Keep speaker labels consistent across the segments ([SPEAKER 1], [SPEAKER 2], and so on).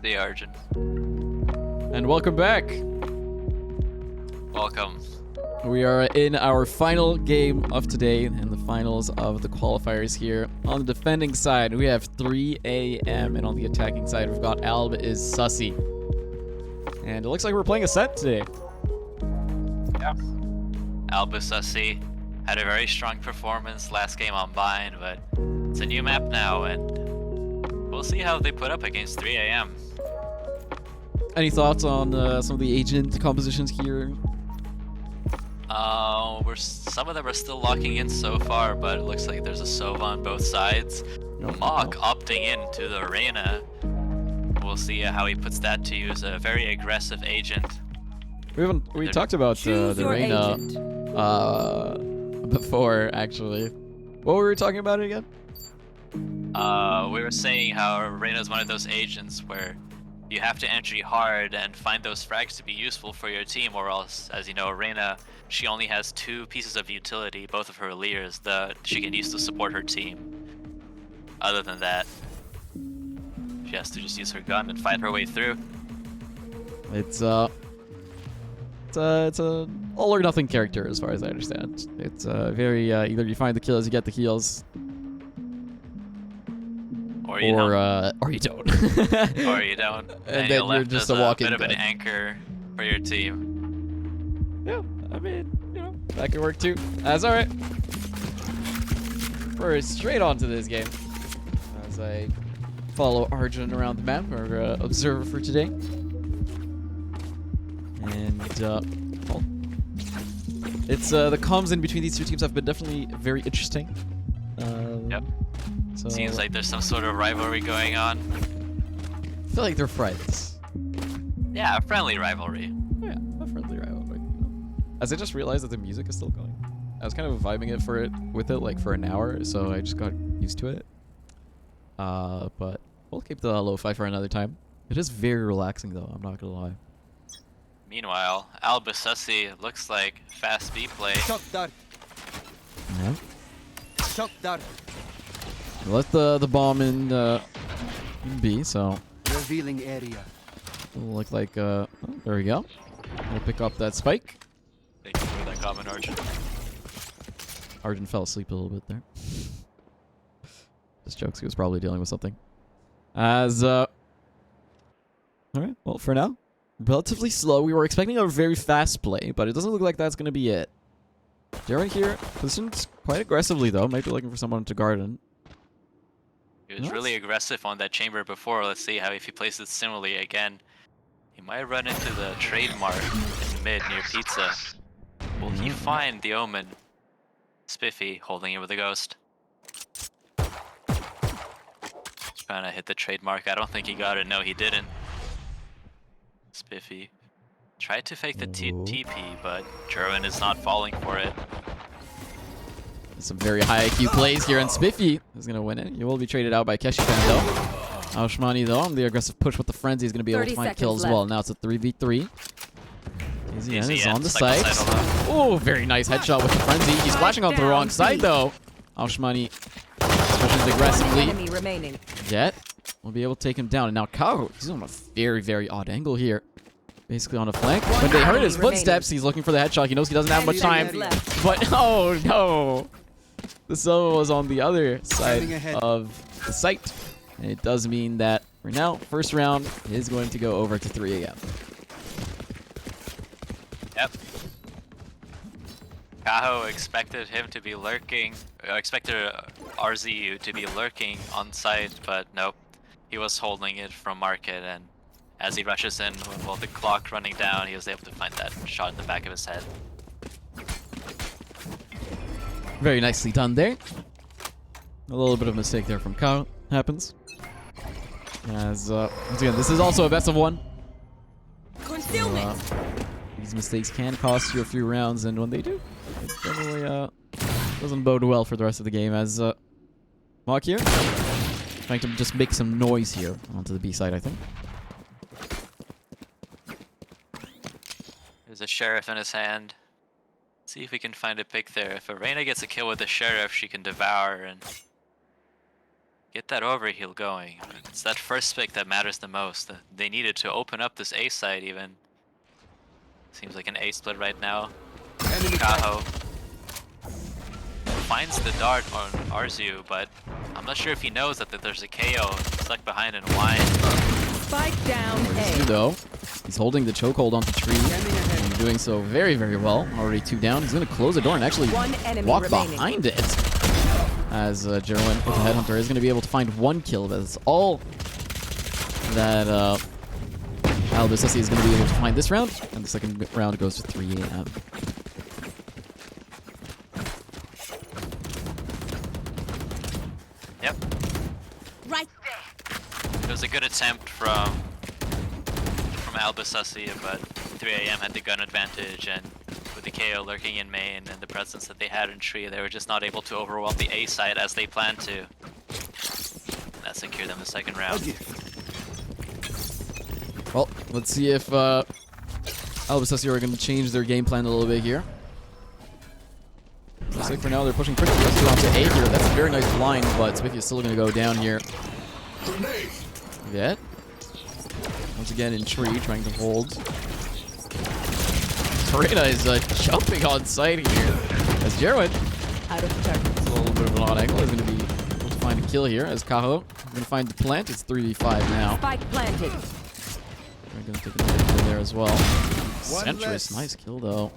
[SPEAKER 1] The Argent.
[SPEAKER 2] And welcome back.
[SPEAKER 1] Welcome.
[SPEAKER 2] We are in our final game of today in the finals of the qualifiers here. On the defending side, we have 3 a.m. and on the attacking side, we've got Alb is Sussy. And it looks like we're playing a set today.
[SPEAKER 1] Yeah. Albus Sussy had a very strong performance last game on Bind, but it's a new map now, and we'll see how they put up against 3 a.m.
[SPEAKER 2] Any thoughts on some of the agent compositions here?
[SPEAKER 1] Some of them are still locking in so far, but it looks like there's a Sova on both sides. Mock opting in to the arena. We'll see how he puts that to use. A very aggressive agent.
[SPEAKER 2] We talked about the arena before, actually. What were we talking about it again?
[SPEAKER 1] We were saying how Reyna is one of those agents where you have to entry hard and find those frags to be useful for your team, or else, as you know, Reyna, she only has 2 pieces of utility, both of her Leers, that she can use to support her team. Other than that, she has to just use her gun and fight her way through.
[SPEAKER 2] It's a all or nothing character as far as I understand. It's very either you find the kills, you get the heals,
[SPEAKER 1] or you don't.
[SPEAKER 2] Or you don't.
[SPEAKER 1] Or you don't.
[SPEAKER 2] And then you're just a walking
[SPEAKER 1] bit of
[SPEAKER 2] gun.
[SPEAKER 1] an anchor for your team.
[SPEAKER 2] Yeah, I mean, you know, that could work too. That's alright. We're straight on to this game as I follow Arjun around the map, our observer for today. And well, it's the comms in between these two teams have been definitely very interesting.
[SPEAKER 1] Yep.
[SPEAKER 2] So
[SPEAKER 1] Seems like there's some sort of rivalry going on.
[SPEAKER 2] I feel like they're friends.
[SPEAKER 1] Yeah, a friendly rivalry.
[SPEAKER 2] Yeah, a friendly rivalry. You know. As I just realized that the music is still going. I was kind of vibing with it like for an hour, so I just got used to it. But we'll keep the lo-fi for another time. It is very relaxing though, I'm not gonna lie.
[SPEAKER 1] Meanwhile, Albus Sussy looks like fast B play.
[SPEAKER 2] Yeah. Let the bomb in B, so
[SPEAKER 3] revealing area.
[SPEAKER 2] it'll look like oh, there we go. We'll pick up that spike.
[SPEAKER 1] Thank you for that comment, Arjun.
[SPEAKER 2] Arjun fell asleep a little bit there. Just jokes, he was probably dealing with something. As alright, well for now, relatively slow. We were expecting a very fast play, but it doesn't look like that's gonna be it. Jaren here positioned quite aggressively though, might be looking for someone to garden.
[SPEAKER 1] He was really aggressive on that chamber before. Let's see how if he plays it similarly again. He might run into the trademark in mid near Pizza. Will he find the Omen? Spiffy holding it with a ghost. Trying to hit the trademark. I don't think he got it. No, he didn't. Spiffy tried to fake the TP, but Gerwin is not falling for it.
[SPEAKER 2] Some very high IQ plays here, and Spiffy is going to win it. He will be traded out by Keshikan, though. Aushmani, though, on the aggressive push with the frenzy, is going to be able to find kills as well. Now it's a 3v3. Easy N is on the side. Oh, very nice headshot with the frenzy. He's flashing onto the wrong side, though. Aushmani pushes aggressively. Jet will be able to take him down. And now Kao, he's on a very, very odd angle here. Basically on a flank. When they heard his footsteps, he's looking for the headshot. He knows he doesn't have much time. But, oh, no. The Sova was on the other side of the site. And it does mean that for now, first round is going to go over to 3 a.m.
[SPEAKER 1] Yep. Kaho expected him to be lurking, expected RZU to be lurking on site, but nope. He was holding it from market, and as he rushes in with the clock running down, he was able to find that shot in the back of his head.
[SPEAKER 2] Very nicely done there. A little bit of a mistake there from Kao happens. As once again, this is also a best of 1. These mistakes can cost you a few rounds, and when they do, it generally doesn't bode well for the rest of the game. As Mock here, trying to just make some noise here onto the B side, I think.
[SPEAKER 1] There's a sheriff in his hand. See if we can find a pick there. If Arena gets a kill with the sheriff, she can devour and Get that overheal going. It's that first pick that matters the most. They needed to open up this A side even. Seems like an A split right now. Kaho finds the dart on Arzu, but I'm not sure if he knows that there's a KO stuck behind in wine.
[SPEAKER 3] Spike down
[SPEAKER 2] A. Though, he's holding the chokehold onto Tree and doing so very, very well. Already 2 down. He's going to close the door and actually walk behind it. As Jerwin with the Headhunter is going to be able to find 1 kill. That's all that Sussy is going to be able to find this round. And the second round goes to 3 AM.
[SPEAKER 1] Yep.
[SPEAKER 3] Right
[SPEAKER 1] there. It was a good attempt from Sussy, but 3 AM had the gun advantage, and with the KO lurking in main and the presence that they had in Tree, they were just not able to overwhelm the A side as they planned to. And that secured them the second round.
[SPEAKER 2] Well, let's see if Sussy are going to change their game plan a little bit here. Looks like for now they're pushing pretty aggressively onto A here. That's a very nice blind, but Spiffy is still going to go down here. Yeah. Once again in Tree, trying to hold. Reyna is jumping on site here. As Jerwin,
[SPEAKER 3] out of turn.
[SPEAKER 2] It's a little bit of an odd angle, is going to be able to find a kill here. As Kaho is going to find the plant. It's 3v5 now.
[SPEAKER 3] Spike planted.
[SPEAKER 2] We're going to take another kill there as well. Centrist, nice kill though.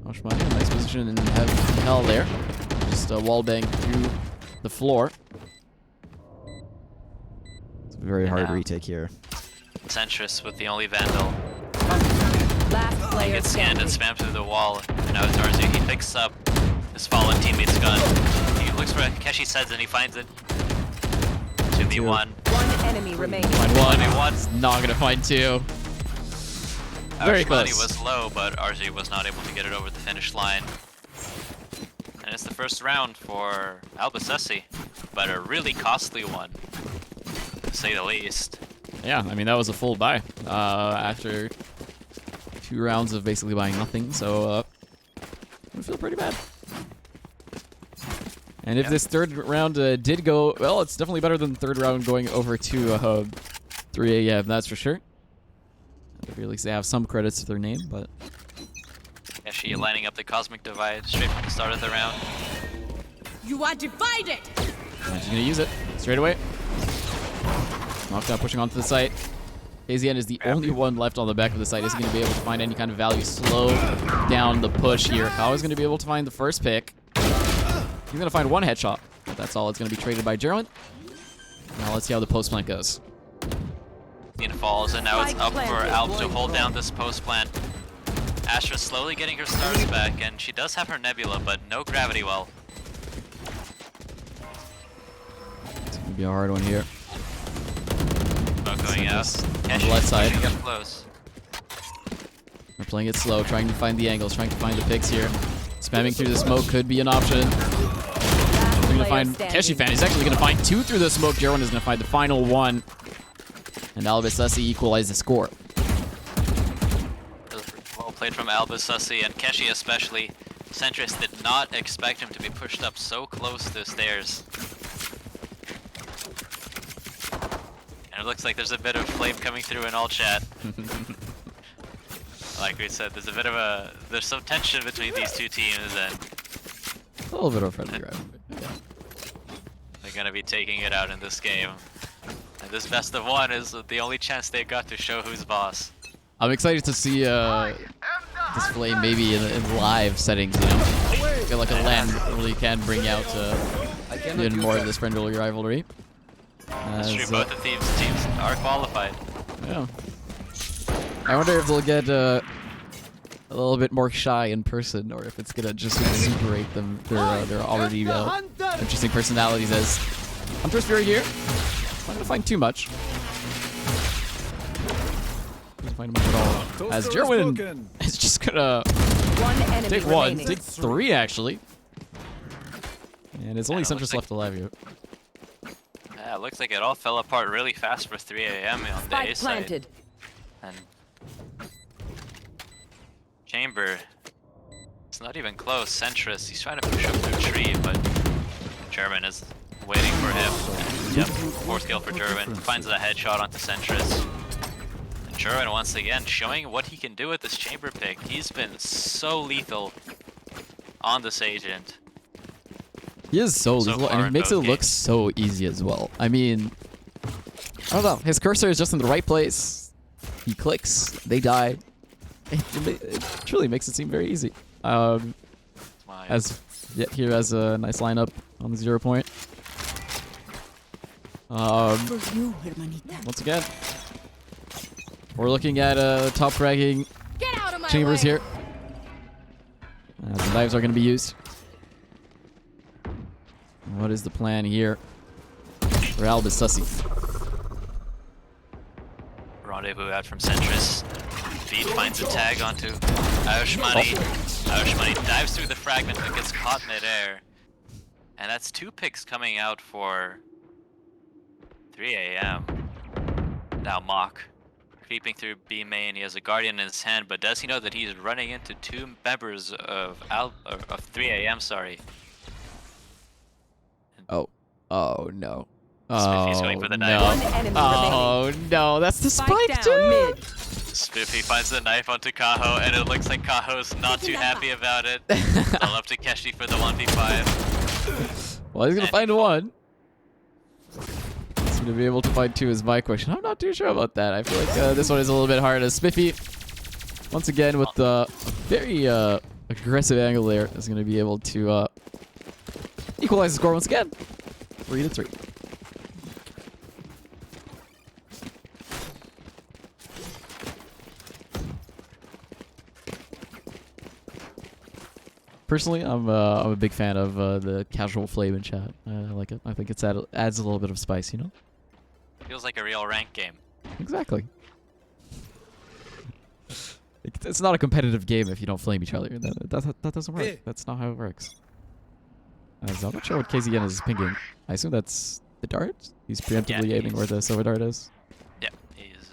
[SPEAKER 2] Oshmani, nice position in hell there. Just wallbang through the floor. It's a very hard retake here.
[SPEAKER 1] Centrist with the only Vandal.
[SPEAKER 3] Last player
[SPEAKER 1] He gets scanned and spammed through the wall, and now it's Arzu. He picks up his fallen teammate's gun. He looks for Keshi says and he finds it. 2v1.
[SPEAKER 3] One enemy remaining.
[SPEAKER 2] Find 1. He's not gonna find 2. Very close.
[SPEAKER 1] He was low, but Arzu was not able to get it over the finish line. And it's the first round for Sussy, but a really costly one, to say the least.
[SPEAKER 2] Yeah, I mean that was a full buy after 2 rounds of basically buying nothing, so I feel pretty bad. And if this third round did go well, it's definitely better than the third round going over to 3 AM, that's for sure. At the very least, they have some credits to their name, but
[SPEAKER 1] Yeah, she lining up the Cosmic Divide straight from the start of the round.
[SPEAKER 3] You are divided.
[SPEAKER 2] and she's gonna use it straight away. Knockdown pushing onto the site. KZN is the only one left on the back of the site. Isn't going to be able to find any kind of value. Slow down the push here. Kao is going to be able to find the first pick. He's going to find 1 headshot. That's all. It's going to be traded by Jerwin. Now let's see how the post plant goes.
[SPEAKER 1] Ian falls, and now it's up for Alp to hold down this post plant. Astra slowly getting her stars back, and she does have her Nebula, but no gravity well.
[SPEAKER 2] It's going to be a hard one here.
[SPEAKER 1] Smoke going out.
[SPEAKER 2] On the left side.
[SPEAKER 1] Getting up close.
[SPEAKER 2] They're playing it slow, trying to find the angles, trying to find the picks here. Spamming through the smoke could be an option. They're going to find Keshi Fan. He's actually going to find 2 through the smoke. Jerwin is going to find the final 1. And Sussy equalize the score.
[SPEAKER 1] Well played from Sussy, and Keshi especially. Centrist did not expect him to be pushed up so close to the stairs. And it looks like there's a bit of flame coming through in all chat. Like we said, there's some tension between these two teams, and
[SPEAKER 2] A little bit of friendly rivalry. Yeah.
[SPEAKER 1] they're gonna be taking it out in this game. And this best of 1 is the only chance they've got to show who's boss.
[SPEAKER 2] I'm excited to see this flame maybe in live settings, you know. I feel like a LAN really can bring out even more of this friendly rivalry.
[SPEAKER 1] It's true, both the teams are qualified.
[SPEAKER 2] Yeah. I wonder if they'll get a little bit more shy in person, or if it's gonna just exuberate them. They're already interesting personalities as Hunter's Fury here. Not gonna find too much. Doesn't find much at all. As Jerwin is just gonna take 1, take 3 actually. And it's only Centrist left alive here.
[SPEAKER 1] Yeah, it looks like it all fell apart really fast for 3 AM on the A side. And Chamber, it's not even close. Centrist, he's trying to push up through a tree, but German is waiting for him. Yep, fourth kill for Jerwin. Finds a headshot onto Centris. And Jerwin once again showing what he can do with this chamber pick. He's been so lethal on this agent.
[SPEAKER 2] He is so lethal, and he makes it look so easy as well. I mean, I don't know. His cursor is just in the right place. He clicks, they die. It truly makes it seem very easy. Here has a nice lineup on the 0 point. Once again, we're looking at top fragging chambers here. The knives are going to be used. What is the plan here for Albus Sussy?
[SPEAKER 1] Rendezvous out from Centris. Feed finds a tag onto Aoshmani. Aoshmani dives through the fragment but gets caught midair. And that's 2 picks coming out for 3 AM. Now Mock creeping through B main. He has a Guardian in his hand, but does he know that he's running into 2 members of 3 AM, sorry.
[SPEAKER 2] Oh no.
[SPEAKER 1] Spiffy's going for the knife.
[SPEAKER 2] Oh no, that's the spike too!
[SPEAKER 1] Spiffy finds the knife onto Kaho, and it looks like Kaho's not too happy about it. It's all up to Keshi for the 1v5.
[SPEAKER 2] Well, he's gonna find 1. He's gonna be able to find 2 is my question. I'm not too sure about that. I feel like this one is a little bit hard. As Spiffy, once again with the very aggressive angle there, is gonna be able to equalize the score once again. 3-3. Personally, I'm a big fan of the casual flame in chat. I like it. I think adds a little bit of spice, you know?
[SPEAKER 1] Feels like a real rank game.
[SPEAKER 2] Exactly. It's not a competitive game if you don't flame each other. That doesn't work. That's not how it works. I'm not sure what KZN is pinging. I assume that's the dart? He's preemptively aiming where the silver dart is.
[SPEAKER 1] Yeah, he's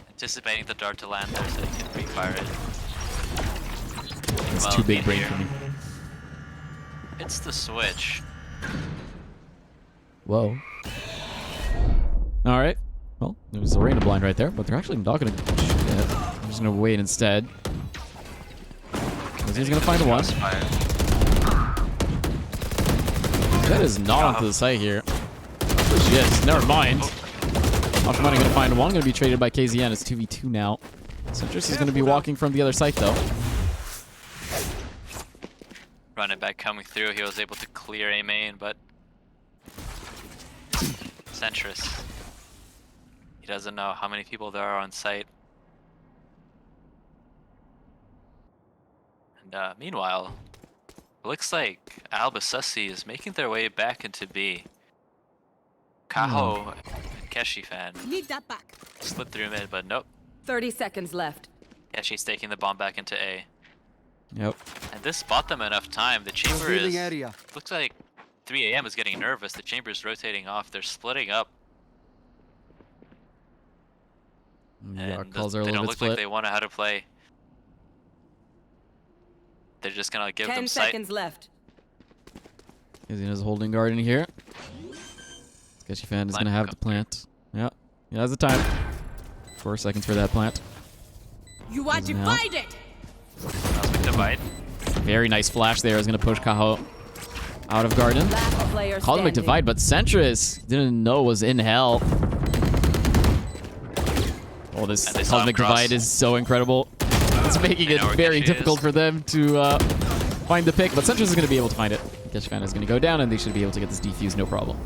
[SPEAKER 1] anticipating the dart to land there so he can pre-fire it.
[SPEAKER 2] It's too big brain for me.
[SPEAKER 1] It's the switch.
[SPEAKER 2] Whoa. Alright. Well, there's a Reyna blind right there, but they're actually not going to shoot it. I'm just going to wait instead. He's going to find 1. That is not onto the site here. Where she is. Never mind. Ashmani going to find 1. Going to be traded by KZN. It's 2v2 now. Centris is going to be walking from the other site, though.
[SPEAKER 1] Running back coming through. He was able to clear A main, but Centris. He doesn't know how many people there are on site. And meanwhile, it looks like Albus Sussy is making their way back into B. Kaho and Keshi fan
[SPEAKER 3] Need that back.
[SPEAKER 1] slid through mid, but nope.
[SPEAKER 3] 30 seconds left.
[SPEAKER 1] Keshi's taking the bomb back into A.
[SPEAKER 2] Yep.
[SPEAKER 1] And this bought them enough time. The chamber is... Looks like 3 AM is getting nervous. The chamber is rotating off. They're splitting up.
[SPEAKER 2] Yeah,
[SPEAKER 1] And
[SPEAKER 2] calls are a
[SPEAKER 1] they
[SPEAKER 2] little
[SPEAKER 1] don't
[SPEAKER 2] bit
[SPEAKER 1] look
[SPEAKER 2] split.
[SPEAKER 1] like they want to how to play. They're just gonna give
[SPEAKER 3] 10
[SPEAKER 1] them sight.
[SPEAKER 3] seconds left.
[SPEAKER 2] KZN is holding guard in here. Sketchy fan is going to have the plant. Yeah. He has the time. 4 seconds for that plant.
[SPEAKER 3] You are divided.
[SPEAKER 1] Cosmic Divide.
[SPEAKER 2] Very nice flash there. Is going to push Kaho out of garden.
[SPEAKER 3] Last player
[SPEAKER 2] Cosmic
[SPEAKER 3] standing.
[SPEAKER 2] Divide, but Centris didn't know was in hell. Oh, this
[SPEAKER 1] And they saw him
[SPEAKER 2] Cosmic
[SPEAKER 1] cross.
[SPEAKER 2] Divide is so incredible. It's making
[SPEAKER 1] They
[SPEAKER 2] it
[SPEAKER 1] know where
[SPEAKER 2] very
[SPEAKER 1] Keshi
[SPEAKER 2] difficult
[SPEAKER 1] is.
[SPEAKER 2] for them to find the pick, but Centris is going to be able to find it. Keshi fan is going to go down, and they should be able to get this defuse no problem.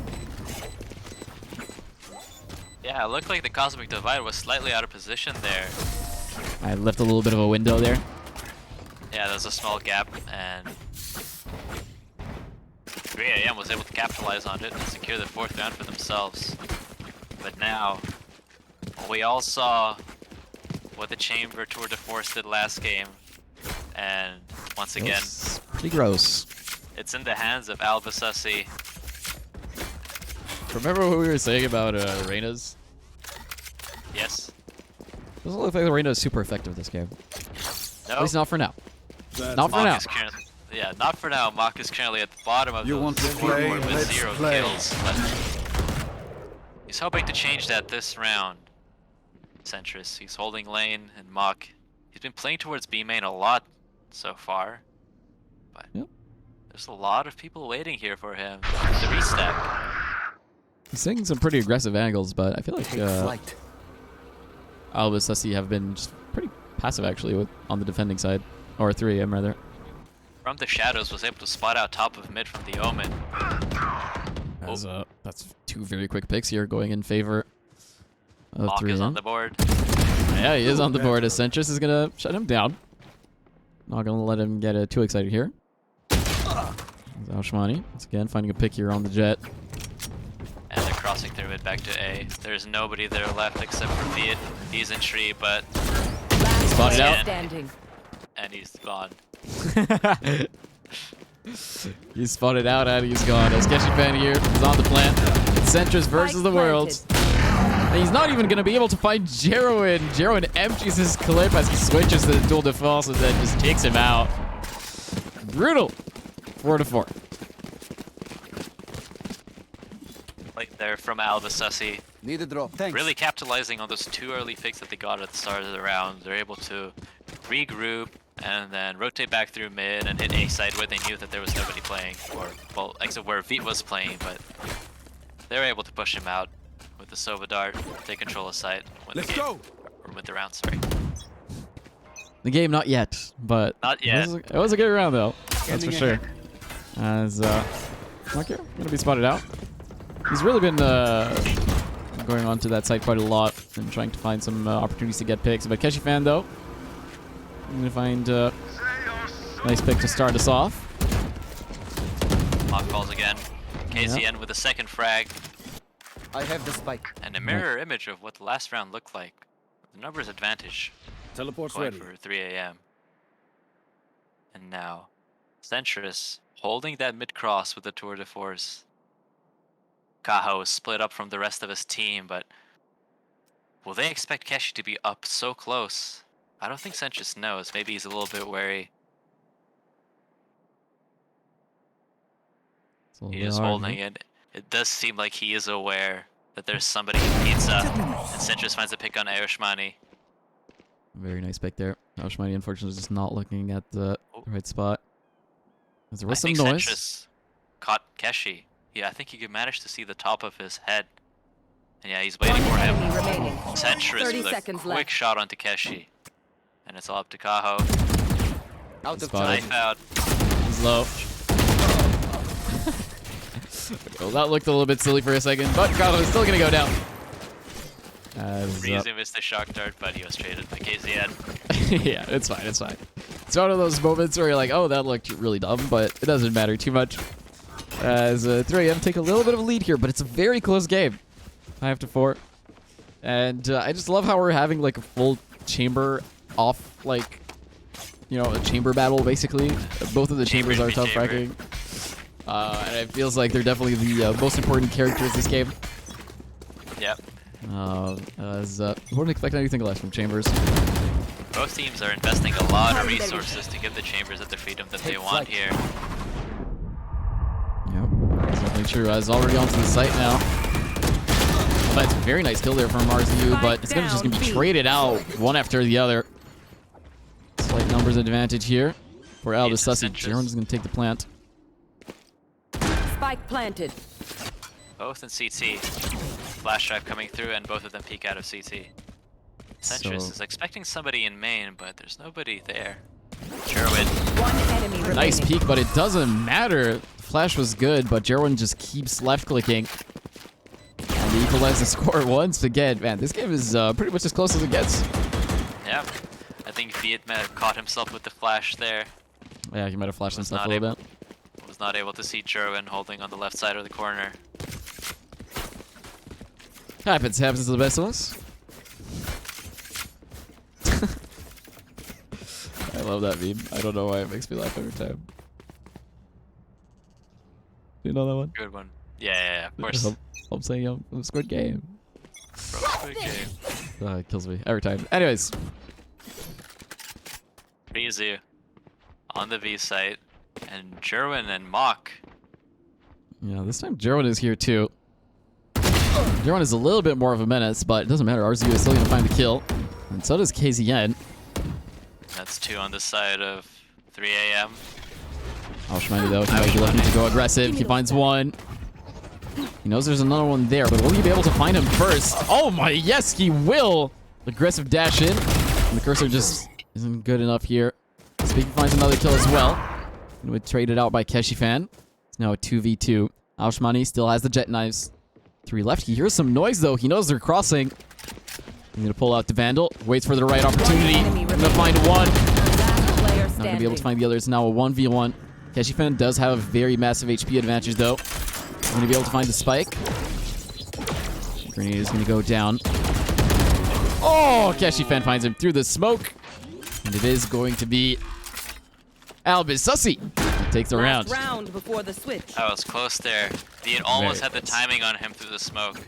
[SPEAKER 1] Yeah, it looked like the Cosmic Divide was slightly out of position there.
[SPEAKER 2] I left a little bit of a window there.
[SPEAKER 1] Yeah, there's a small gap, and 3 AM was able to capitalize on it and secure the 4th round for themselves. But now, we all saw what the Chamber Tour de Force did last game, and once again,
[SPEAKER 2] It's pretty gross.
[SPEAKER 1] it's in the hands of Albus Sussy.
[SPEAKER 2] Remember what we were saying about Reyna's?
[SPEAKER 1] Yes?
[SPEAKER 2] Doesn't look like the Reyna is super effective this game.
[SPEAKER 1] No?
[SPEAKER 2] At least not for now. Not for now.
[SPEAKER 1] Mock is currently Yeah, not for now. Mach is currently at the bottom of
[SPEAKER 4] You
[SPEAKER 1] the
[SPEAKER 4] want to
[SPEAKER 1] scoreboard
[SPEAKER 4] play?
[SPEAKER 1] with
[SPEAKER 4] Let's
[SPEAKER 1] 0
[SPEAKER 4] play.
[SPEAKER 1] kills. But he's hoping to change that this round. Centris, he's holding lane, and Mach, he's been playing towards B main a lot so far. But
[SPEAKER 2] Yep.
[SPEAKER 1] there's a lot of people waiting here for him to restack.
[SPEAKER 2] He's taking some pretty aggressive angles, but I feel like Alba Sussy have been just pretty passive actually on the defending side, or 3AM rather.
[SPEAKER 1] From the shadows, was able to spot out top of mid from the Omen.
[SPEAKER 2] That's 2 very quick picks here going in favor of
[SPEAKER 1] Mach
[SPEAKER 2] 3AM.
[SPEAKER 1] is on the board.
[SPEAKER 2] Yeah, he is on the board. As Centris is gonna shut him down. Not gonna let him get too excited here. Aushmani once again finding a pick here on the jet.
[SPEAKER 1] And they're crossing through it back to A. There's nobody there left except for Viet. He's in tree, but
[SPEAKER 2] Spotted out.
[SPEAKER 3] Standing.
[SPEAKER 1] and he's gone.
[SPEAKER 2] He's spotted out and he's gone. As Keshipan here is on the plant. Centris versus the world. And he's not even going to be able to find Jerwin. Jerwin empties his clip as he switches to the dual defense and then just takes him out. Brutal. 4-4.
[SPEAKER 1] Like there from Alba Sussy.
[SPEAKER 4] Need a drop. Thanks.
[SPEAKER 1] Really capitalizing on those 2 early picks that they got at the start of the round. They're able to regroup and then rotate back through mid and hit A side where they knew that there was nobody playing. Or, well, except where Viet was playing, but they were able to push him out with the Sova Dart, take control of site.
[SPEAKER 4] Let's go.
[SPEAKER 1] Or with the round, sorry.
[SPEAKER 2] The game not yet, but
[SPEAKER 1] Not yet.
[SPEAKER 2] It was a good round though. That's for sure. As Marco gonna be spotted out. He's really been going on to that site quite a lot and trying to find some opportunities to get picks. But Keshipan though, I'm gonna find a nice pick to start us off.
[SPEAKER 1] Mach calls again. KZN with a second frag.
[SPEAKER 4] I have the spike.
[SPEAKER 1] And a mirror image of what the last round looked like. The numbers advantage
[SPEAKER 4] Teleport's
[SPEAKER 1] going
[SPEAKER 4] ready.
[SPEAKER 1] for 3 AM. And now, Centris holding that mid-cross with the tour de force. Kaho is split up from the rest of his team, but will they expect Keshi to be up so close? I don't think Centris knows. Maybe he's a little bit wary. He is holding it. It does seem like he is aware that there's somebody in pizza, and Centris finds a pick on Aoshmani.
[SPEAKER 2] Very nice pick there. Aoshmani unfortunately is just not looking at the right spot. As there was some noise.
[SPEAKER 1] Centris caught Keshi. Yeah, I think he could manage to see the top of his head. And yeah, he's waiting for him.
[SPEAKER 3] Enemy remaining.
[SPEAKER 1] Centris
[SPEAKER 3] 30
[SPEAKER 1] with a
[SPEAKER 3] seconds
[SPEAKER 1] quick
[SPEAKER 3] left.
[SPEAKER 1] shot onto Keshi. And it's all up to Kaho.
[SPEAKER 4] Out of
[SPEAKER 2] Spotted.
[SPEAKER 4] time.
[SPEAKER 1] Knife out.
[SPEAKER 2] He's low. Well, that looked a little bit silly for a second, but Kaho is still gonna go down. As,
[SPEAKER 1] Reason missed the shock dart, but he was traded by KZN.
[SPEAKER 2] yeah, it's fine, it's fine. It's one of those moments where you're like, oh, that looked really dumb, but it doesn't matter too much. As 3AM take a little bit of a lead here, but it's a very close game. 5-4. And I just love how we're having like a full chamber off, like, you know, a chamber battle basically. Both of the chambers are tough fracking. And it feels like they're definitely the most important characters this game.
[SPEAKER 1] Yep.
[SPEAKER 2] Wouldn't expect anything less from chambers.
[SPEAKER 1] Both teams are investing a lot of resources to give the chambers the freedom that they want here.
[SPEAKER 2] Yep, that's definitely true. Is already onto the site now. Well, that's a very nice kill there from RZU, but it's just gonna be traded out one after the other. Slight numbers advantage here for Alba Sussy. Jaron's gonna take the plant.
[SPEAKER 3] Spike planted.
[SPEAKER 1] Both in CT. Flash drive coming through, and both of them peek out of CT. Centris is expecting somebody in main, but there's nobody there. Jerwin.
[SPEAKER 3] One enemy remaining.
[SPEAKER 2] Nice peek, but it doesn't matter. Flash was good, but Jerwin just keeps left clicking. And he equalized the score once again. Man, this game is pretty much as close as it gets.
[SPEAKER 1] Yeah. I think Viet caught himself with the flash there.
[SPEAKER 2] Yeah, he might have flashed himself a little bit.
[SPEAKER 1] Was not able to see Jerwin holding on the left side of the corner.
[SPEAKER 2] Happens to the best of us. I love that meme. I don't know why it makes me laugh every time. You know that one?
[SPEAKER 1] Good one. Yeah, of course.
[SPEAKER 2] I'm saying it was a good game.
[SPEAKER 1] Bro, good game.
[SPEAKER 2] It kills me every time. Anyways.
[SPEAKER 1] Rizu on the V site, And Jerwin and Mock.
[SPEAKER 2] Yeah, this time Jerwin is here too. Jerwin is a little bit more of a menace, but it doesn't matter. RZU is still going to find the kill. And so does KZN.
[SPEAKER 1] That's 2 on the side of 3 a.m.
[SPEAKER 2] Shmani though, he might be looking to go aggressive. He finds one. He knows there's another one there, but will he be able to find him first? Oh my, yes, he will! Aggressive dash in. And the cursor just isn't good enough here. Speaky finds another kill as well. And we traded out by Keshifan. It's now a 2v2. Shmani still has the jet knives. 3 left. He hears some noise though. He knows they're crossing. He's gonna pull out the Vandal. Waits for the right opportunity. Gonna find one. Not gonna be able to find the other. It's now a 1v1. Keshifan does have a very massive HP advantage though. Gonna be able to find the spike. Grenade is gonna go down. Oh, Keshifan finds him through the smoke. And it is going to be Albus Sussy. He takes the round.
[SPEAKER 3] Round before the switch.
[SPEAKER 1] I was close there. Bean almost had the timing on him through the smoke.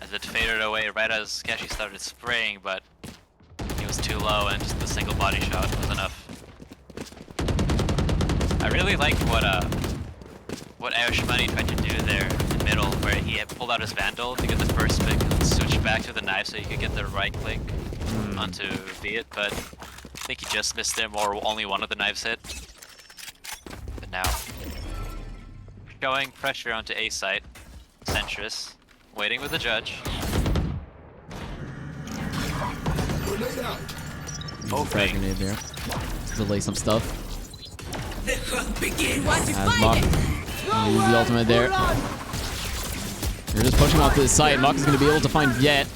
[SPEAKER 1] As it faded away right as Keshi started spraying, but he was too low and just the single body shot was enough. I really liked what Ayoshimani tried to do there in the middle, where he had pulled out his Vandal to get the first pick and switch back to the knife so he could get the right click onto Viet, but I think he just missed him or only one of the knives hit. But now, showing pressure onto A site, Centrus, waiting with the judge.
[SPEAKER 2] Frag grenade there. Delay some stuff. As Mock uses the ultimate there. You're just pushing off to the side. Mock is going to be able to find Viet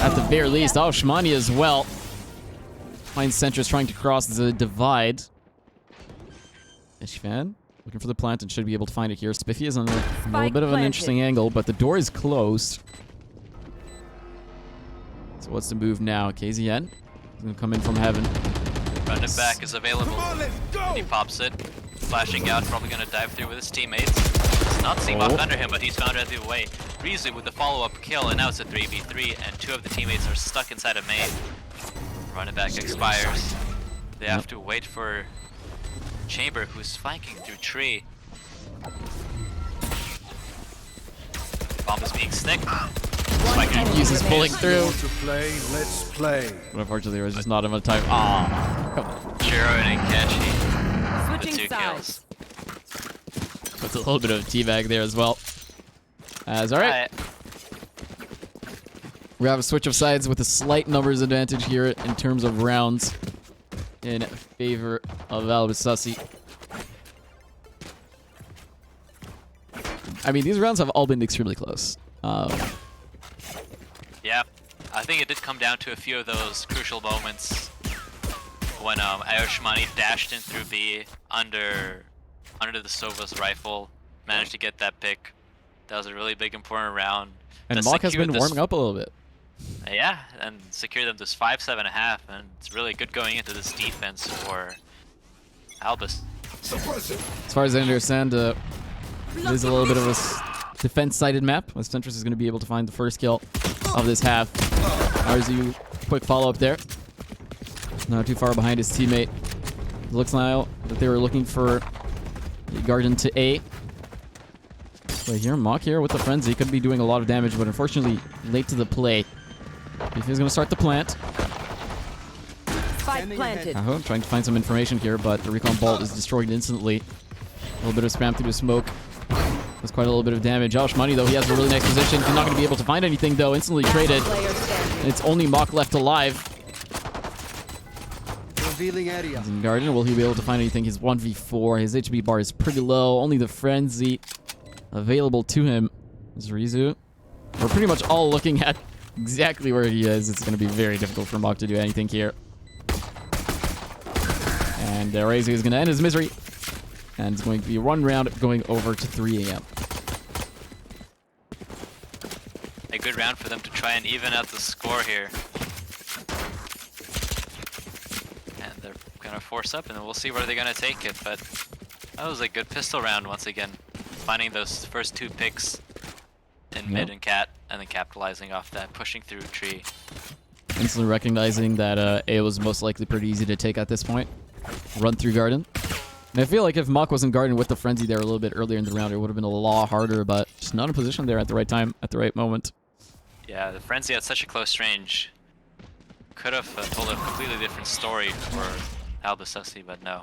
[SPEAKER 2] at the very least. Oh, Shmani as well. Finds Centrus trying to cross the divide. Ishvan looking for the plant and should be able to find it here. Spiffy is on a little bit of an interesting angle, but the door is closed. So what's the move now? KZN is going to come in from heaven.
[SPEAKER 1] Run it back is available. And he pops it. Flashing out, probably going to dive through with his teammates. Does not see Mock under him, but he's found out the way. Rizu with the follow-up kill, and now it's a 3v3, and 2 of the teammates are stuck inside a main. Run it back expires. They have to wait for Chamber, who's flanking through tree. Bomb is being sticked.
[SPEAKER 2] Uses pulling through.
[SPEAKER 5] To play, let's play.
[SPEAKER 2] But unfortunately, there was just not enough time. Ah, come on.
[SPEAKER 1] Jiro and Keshi with 2
[SPEAKER 3] sides.
[SPEAKER 1] kills.
[SPEAKER 2] Puts a little bit of teabag there as well. As all right. We have a switch of sides with a slight numbers advantage here in terms of rounds in favor of Albus Sussy. I mean, these rounds have all been extremely close.
[SPEAKER 1] Yeah, I think it did come down to a few of those crucial moments when Ayoshimani dashed in through B under the Sova's rifle, managed to get that pick. That was a really big important round.
[SPEAKER 2] And Mock has been warming up a little bit.
[SPEAKER 1] Yeah, and secured them this 5-7.5, and it's really good going into this defense for Albus.
[SPEAKER 2] As far as I understand, it is a little bit of a defense-sided map. Centrus is going to be able to find the first kill of this half. RZU, quick follow-up there. Not too far behind his teammate. Looks now that they were looking for Garden to A. But here, Mock here with the Frenzy could be doing a lot of damage, but unfortunately late to the play. If he's going to start the plant.
[SPEAKER 3] Spike planted.
[SPEAKER 2] Trying to find some information here, but the recon bolt is destroyed instantly. A little bit of spam through the smoke. That's quite a little bit of damage. Money though, he has a really nice position. He's not going to be able to find anything though. Instantly traded. And it's only Mock left alive.
[SPEAKER 4] Revealing area.
[SPEAKER 2] He's in Garden. Will he be able to find anything? He's 1v4. His HP bar is pretty low. Only the Frenzy available to him. Is Rizu. We're pretty much all looking at exactly where he is. It's going to be very difficult for Mock to do anything here. And Rizu is going to end his misery. And it's going to be one round going over to 3 a.m.
[SPEAKER 1] A good round for them to try and even out the score here. And they're going to force up, and then we'll see where they're going to take it. But that was a good pistol round once again. Finding those first 2 picks in mid and cat, and then capitalizing off that, pushing through tree.
[SPEAKER 2] Instantly recognizing that A was most likely pretty easy to take at this point. Run through Garden. And I feel like if Mach wasn't guarding with the Frenzy there a little bit earlier in the round, it would have been a lot harder, but just not in position there at the right time, at the right moment.
[SPEAKER 1] Yeah, the Frenzy at such a close range. Could have told a completely different story for Alba Sussy, but no.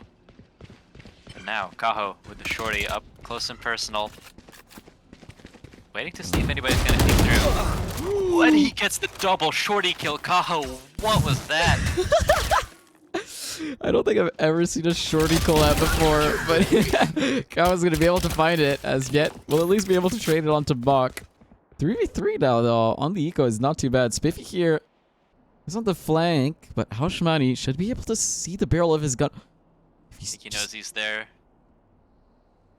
[SPEAKER 1] But now, Kaho with the shorty up close and personal. Waiting to see if anybody's gonna peek through. When he gets the double shorty kill, Kaho, what was that?
[SPEAKER 2] I don't think I've ever seen a shorty collab before, but Kaho's gonna be able to find it as yet. We'll at least be able to trade it onto Mach. 3v3 now though, on the eco is not too bad. Spiffy here is on the flank, but Haushmani should be able to see the barrel of his gun.
[SPEAKER 1] I think he knows he's there.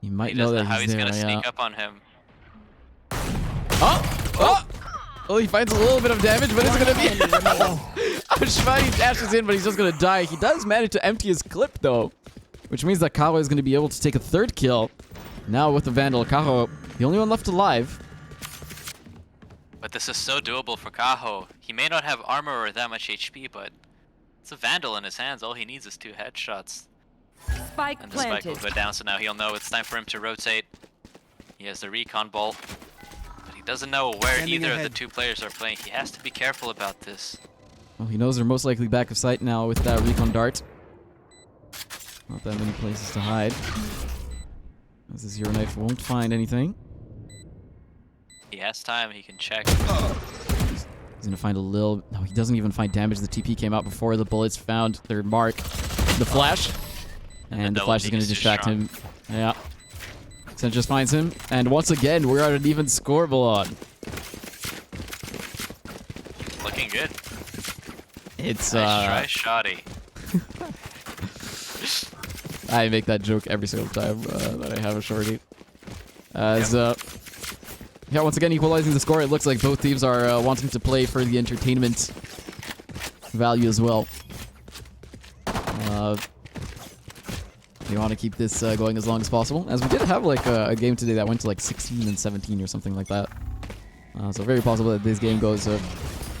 [SPEAKER 2] He might
[SPEAKER 1] He
[SPEAKER 2] know
[SPEAKER 1] doesn't
[SPEAKER 2] that
[SPEAKER 1] know how he's
[SPEAKER 2] there,
[SPEAKER 1] gonna
[SPEAKER 2] yeah.
[SPEAKER 1] sneak up on him.
[SPEAKER 2] Oh! Oh, he finds a little bit of damage, but it's gonna be... Haushmani dashes in, but he's just gonna die. He does manage to empty his clip though, which means that Kaho is gonna be able to take a third kill. Now with the Vandal, Kaho, the only one left alive.
[SPEAKER 1] But this is so doable for Kaho. He may not have armor or that much HP, but it's a Vandal in his hands. All he needs is 2 headshots.
[SPEAKER 3] Spike
[SPEAKER 1] And the spike
[SPEAKER 3] planted.
[SPEAKER 1] will go down, so now he'll know it's time for him to rotate. He has the recon bolt. But he doesn't know where
[SPEAKER 4] Standing
[SPEAKER 1] either of
[SPEAKER 4] ahead.
[SPEAKER 1] the 2 players are playing. He has to be careful about this.
[SPEAKER 2] Well, he knows they're most likely back of sight now with that recon dart. Not that many places to hide. As the Zero Knife won't find anything.
[SPEAKER 1] He has time, he can check.
[SPEAKER 2] He's gonna find a little... No, he doesn't even find damage. The TP came out before the bullets found their mark. The flash. And the
[SPEAKER 1] double
[SPEAKER 2] flash is
[SPEAKER 1] peek
[SPEAKER 2] gonna
[SPEAKER 1] is too
[SPEAKER 2] distract
[SPEAKER 1] strong.
[SPEAKER 2] him. Yeah. Sen just finds him. And once again, we're at an even score, Balon.
[SPEAKER 1] Looking good.
[SPEAKER 2] It's,
[SPEAKER 1] Nice try, shoddy.
[SPEAKER 2] I make that joke every single time that I have a shorty. As, yeah, once again, equalizing the score. It looks like both teams are wanting to play for the entertainment value as well. They want to keep this going as long as possible. As we did have like a game today that went to like 16 and 17 or something like that. So very possible that this game goes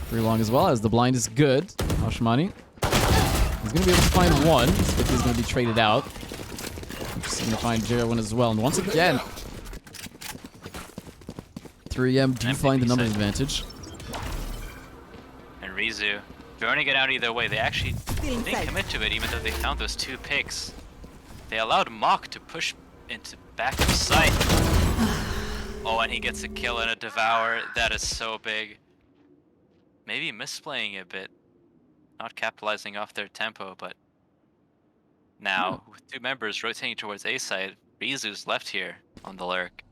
[SPEAKER 2] pretty long as well, as the blind is good. Haushmani. He's going to be able to find one. But he's going to be traded out. He's going to find J1 as well. And once again, 3M do find the numbers advantage.
[SPEAKER 1] And Rizu, they're running it out either way. They actually didn't commit to it, even though they found those 2 picks. They allowed Mach to push into back of sight. Oh, and he gets a kill and a devour. That is so big. Maybe misplaying a bit. Not capitalizing off their tempo, but now with 2 members rotating towards A side, Rizu's left here on the lurk.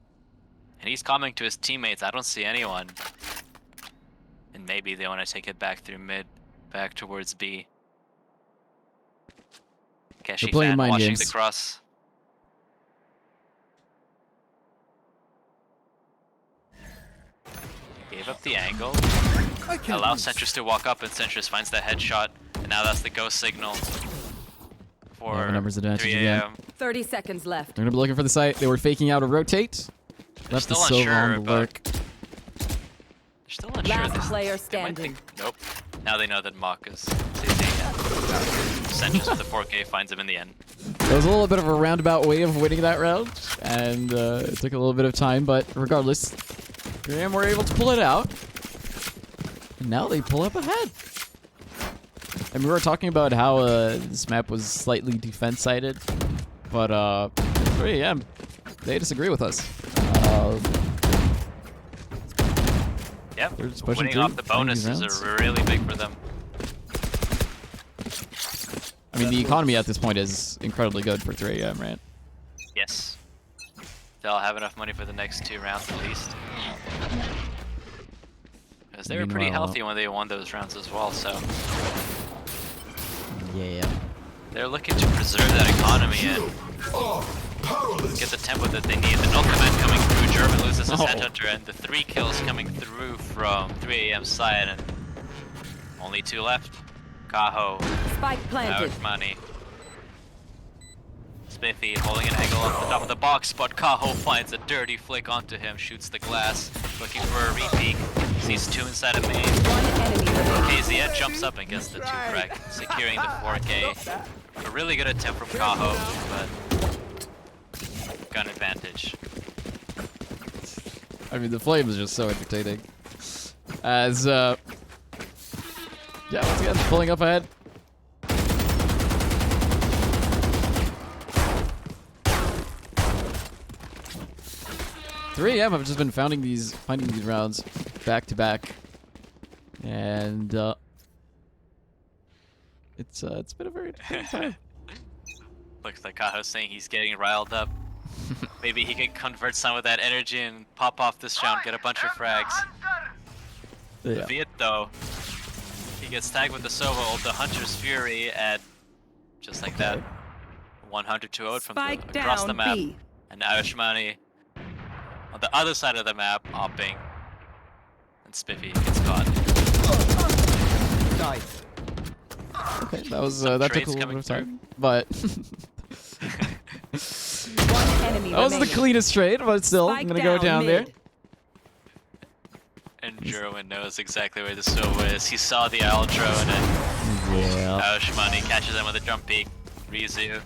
[SPEAKER 1] And he's coming to his teammates. I don't see anyone. And maybe they want to take it back through mid, back towards B. Keshi
[SPEAKER 2] playing
[SPEAKER 1] fan
[SPEAKER 2] mind
[SPEAKER 1] watching
[SPEAKER 2] games.
[SPEAKER 1] the cross. Gave up the angle. Allows Sentress to walk up, and Sentress finds the headshot. And now that's the go signal for
[SPEAKER 2] Yeah, numbers advantage
[SPEAKER 1] 3
[SPEAKER 2] again.
[SPEAKER 1] AM.
[SPEAKER 3] 30 seconds left.
[SPEAKER 2] They're going to be looking for the site. They were faking out a rotate. Left the
[SPEAKER 1] still
[SPEAKER 2] silver
[SPEAKER 1] unsure,
[SPEAKER 2] on the
[SPEAKER 1] but-
[SPEAKER 2] lurk.
[SPEAKER 1] They're still unsure.
[SPEAKER 3] Last player
[SPEAKER 1] They might
[SPEAKER 3] standing.
[SPEAKER 1] think, nope. Now they know that Mach is CC. Sentress with the 4K finds him in the end.
[SPEAKER 2] It was a little bit of a roundabout way of winning that round, and it took a little bit of time, but regardless, 3M were able to pull it out. And now they pull up ahead. And we were talking about how this map was slightly defense-sided, but 3AM, they disagree with us.
[SPEAKER 1] Yep,
[SPEAKER 2] They're just pushing
[SPEAKER 1] winning
[SPEAKER 2] through,
[SPEAKER 1] off the
[SPEAKER 2] winning these
[SPEAKER 1] bonuses
[SPEAKER 2] rounds.
[SPEAKER 1] are really big for them.
[SPEAKER 2] I mean, the economy at this point is incredibly good for 3AM, right?
[SPEAKER 1] Yes. They'll have enough money for the next 2 rounds at least. Because they were pretty
[SPEAKER 2] Meanwhile,
[SPEAKER 1] healthy when they won those rounds as well, so
[SPEAKER 2] Yeah.
[SPEAKER 1] they're looking to preserve that economy and get the tempo that they need. The no command coming through, German loses his
[SPEAKER 2] Oh.
[SPEAKER 1] headhunter, and the 3 kills coming through from 3AM's side, and only 2 left. Kaho,
[SPEAKER 3] Spike planted.
[SPEAKER 1] Haushmani. Spiffy holding an angle off the top of the box, but Kaho finds a dirty flick onto him, shoots the glass, looking for a repeat. Sees 2 inside of main.
[SPEAKER 3] One enemy remaining.
[SPEAKER 1] KZN jumps up and gets the 2 frag, securing the 4K. A really good attempt from Kaho, but gun advantage.
[SPEAKER 2] I mean, the flame is just so entertaining. As, yeah, once again, pulling up ahead. I've just been finding these rounds back to back, and it's been a very interesting time.
[SPEAKER 1] Looks like Kaho's saying he's getting riled up. Maybe he can convert some of that energy and pop off this round, get a bunch of frags.
[SPEAKER 2] Yeah.
[SPEAKER 1] Viet though, he gets tagged with the Sova ult, the Hunter's Fury, at just like that, 100-0 from across the map,
[SPEAKER 3] B.
[SPEAKER 1] and Aushmani on the other side of the map, opping, and Spiffy gets caught.
[SPEAKER 4] Die.
[SPEAKER 2] Okay, that was that took a
[SPEAKER 1] trades
[SPEAKER 2] little bit
[SPEAKER 1] coming
[SPEAKER 2] of time, but
[SPEAKER 3] One enemy
[SPEAKER 2] that wasn't the
[SPEAKER 3] remaining.
[SPEAKER 2] cleanest trade, but still, I'm
[SPEAKER 3] Spike
[SPEAKER 2] gonna go down there.
[SPEAKER 3] mid.
[SPEAKER 1] And Jerwin knows exactly where the Sova is. He saw the owl drone, and
[SPEAKER 2] Yeah.
[SPEAKER 1] Aushmani catches him with a jump peek. Rizu.